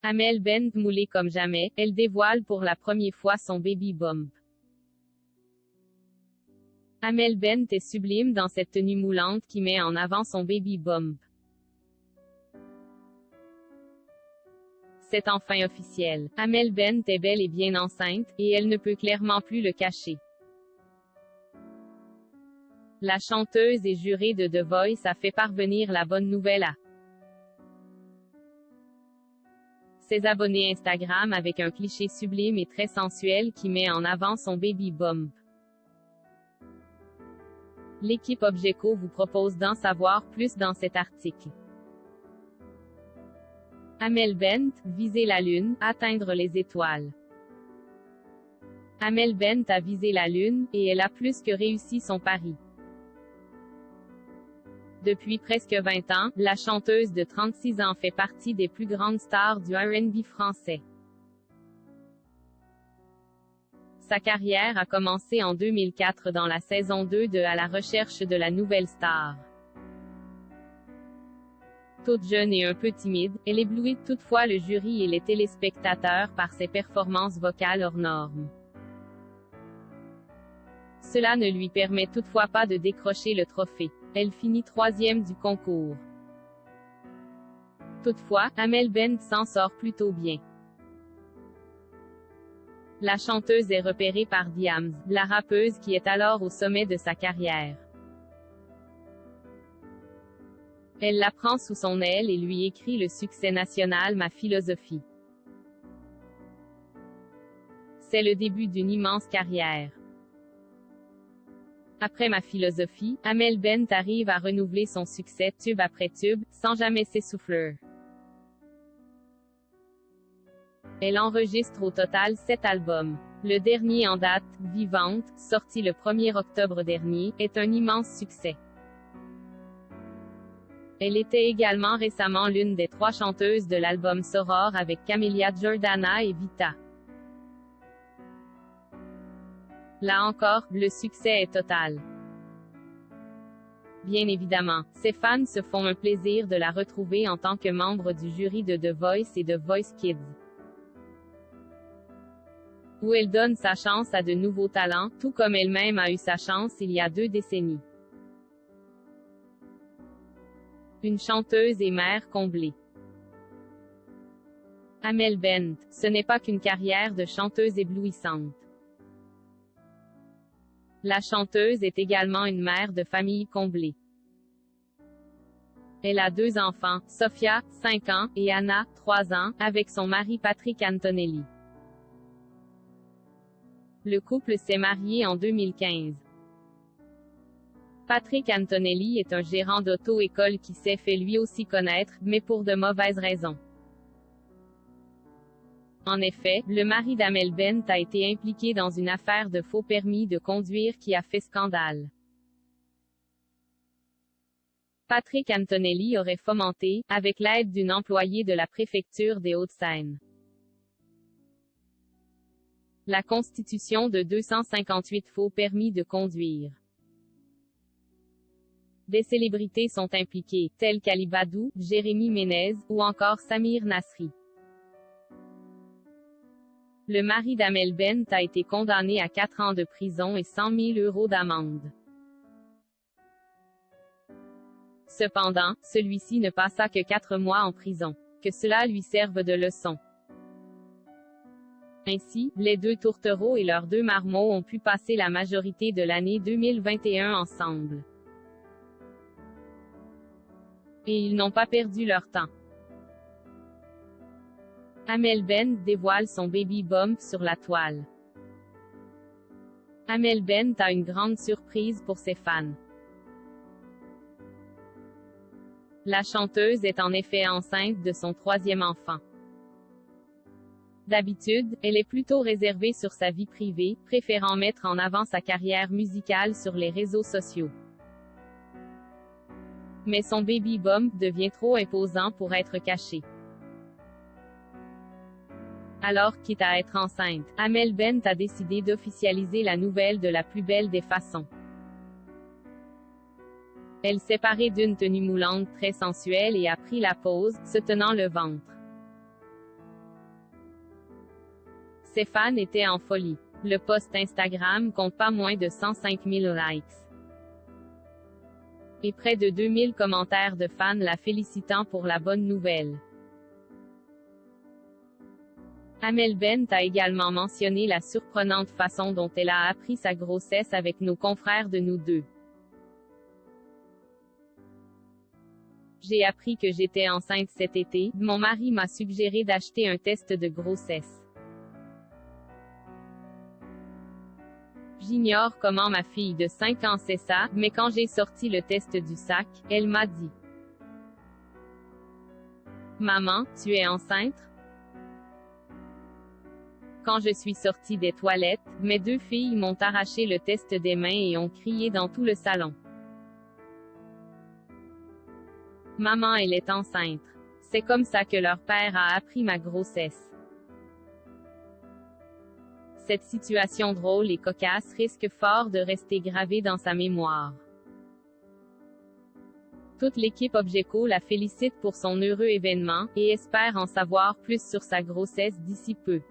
Amel Bent moulée comme jamais, elle dévoile pour la première fois son baby bump. Amel Bent est sublime dans cette tenue moulante qui met en avant son baby bump. C'est enfin officiel. Amel Bent est bel et bien enceinte, et elle ne peut clairement plus le cacher. La chanteuse et jurée de The Voice a fait parvenir la bonne nouvelle à ses abonnés Instagram avec un cliché sublime et très sensuel qui met en avant son baby bump. L'équipe Objeco vous propose d'en savoir plus dans cet article. Amel Bent, viser la lune, atteindre les étoiles. Amel Bent a visé la lune, et elle a plus que réussi son pari. Depuis presque 20 ans, la chanteuse de 36 ans fait partie des plus grandes stars du R&B français. Sa carrière a commencé en 2004 dans la saison 2 de À la recherche de la nouvelle star. Toute jeune et un peu timide, elle éblouit toutefois le jury et les téléspectateurs par ses performances vocales hors normes. Cela ne lui permet toutefois pas de décrocher le trophée. Elle finit 3e du concours. Toutefois, Amel Bent s'en sort plutôt bien. La chanteuse est repérée par Diams, la rappeuse qui est alors au sommet de sa carrière. Elle la prend sous son aile et lui écrit le succès national Ma philosophie. C'est le début d'une immense carrière. Après Ma philosophie, Amel Bent arrive à renouveler son succès tube après tube, sans jamais s'essouffler. Elle enregistre au total 7 albums. Le dernier en date, Vivante, sorti le 1er octobre dernier, est un immense succès. Elle était également récemment l'une des 3 chanteuses de l'album Soror avec Camelia Jordana et Vita. Là encore, le succès est total. Bien évidemment, ses fans se font un plaisir de la retrouver en tant que membre du jury de The Voice et de Voice Kids, où elle donne sa chance à de nouveaux talents, tout comme elle-même a eu sa chance il y a 2 décennies. Une chanteuse et mère comblée. Amel Bent, ce n'est pas qu'une carrière de chanteuse éblouissante. La chanteuse est également une mère de famille comblée. Elle a 2 enfants, Sophia, 5 ans, et Anna, 3 ans, avec son mari Patrick Antonelli. Le couple s'est marié en 2015. Patrick Antonelli est un gérant d'auto-école qui s'est fait lui aussi connaître, mais pour de mauvaises raisons. En effet, le mari d'Amel Bent a été impliqué dans une affaire de faux permis de conduire qui a fait scandale. Patrick Antonelli aurait fomenté, avec l'aide d'une employée de la préfecture des Hauts-de-Seine, la constitution de 258 faux permis de conduire. Des célébrités sont impliquées, telles qu'Ali Badou, Jérémy Ménez, ou encore Samir Nasri. Le mari d'Amel Bent a été condamné à 4 ans de prison et 100 000 € d'amende. Cependant, celui-ci ne passa que 4 mois en prison. Que cela lui serve de leçon. Ainsi, les 2 tourtereaux et leurs 2 marmots ont pu passer la majorité de l'année 2021 ensemble. Et ils n'ont pas perdu leur temps. Amel Bent dévoile son baby bump sur la toile. Amel Bent a une grande surprise pour ses fans. La chanteuse est en effet enceinte de son 3e enfant. D'habitude, elle est plutôt réservée sur sa vie privée, préférant mettre en avant sa carrière musicale sur les réseaux sociaux. Mais son baby bump devient trop imposant pour être caché. Alors, quitte à être enceinte, Amel Bent a décidé d'officialiser la nouvelle de la plus belle des façons. Elle s'est parée d'une tenue moulante très sensuelle et a pris la pose, se tenant le ventre. Ses fans étaient en folie. Le post Instagram compte pas moins de 105 000 likes. Et près de 2000 commentaires de fans la félicitant pour la bonne nouvelle. Amel Bent a également mentionné la surprenante façon dont elle a appris sa grossesse avec nos confrères de Nous Deux. J'ai appris que j'étais enceinte cet été, mon mari m'a suggéré d'acheter un test de grossesse. J'ignore comment ma fille de 5 ans sait ça, mais quand j'ai sorti le test du sac, elle m'a dit: Maman, tu es enceinte? Quand je suis sortie des toilettes, mes 2 filles m'ont arraché le test des mains et ont crié dans tout le salon. Maman, elle est enceinte. C'est comme ça que leur père a appris ma grossesse. Cette situation drôle et cocasse risque fort de rester gravée dans sa mémoire. Toute l'équipe Objeco la félicite pour son heureux événement, et espère en savoir plus sur sa grossesse d'ici peu.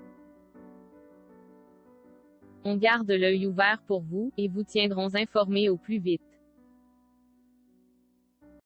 On garde l'œil ouvert pour vous, et vous tiendrons informés au plus vite.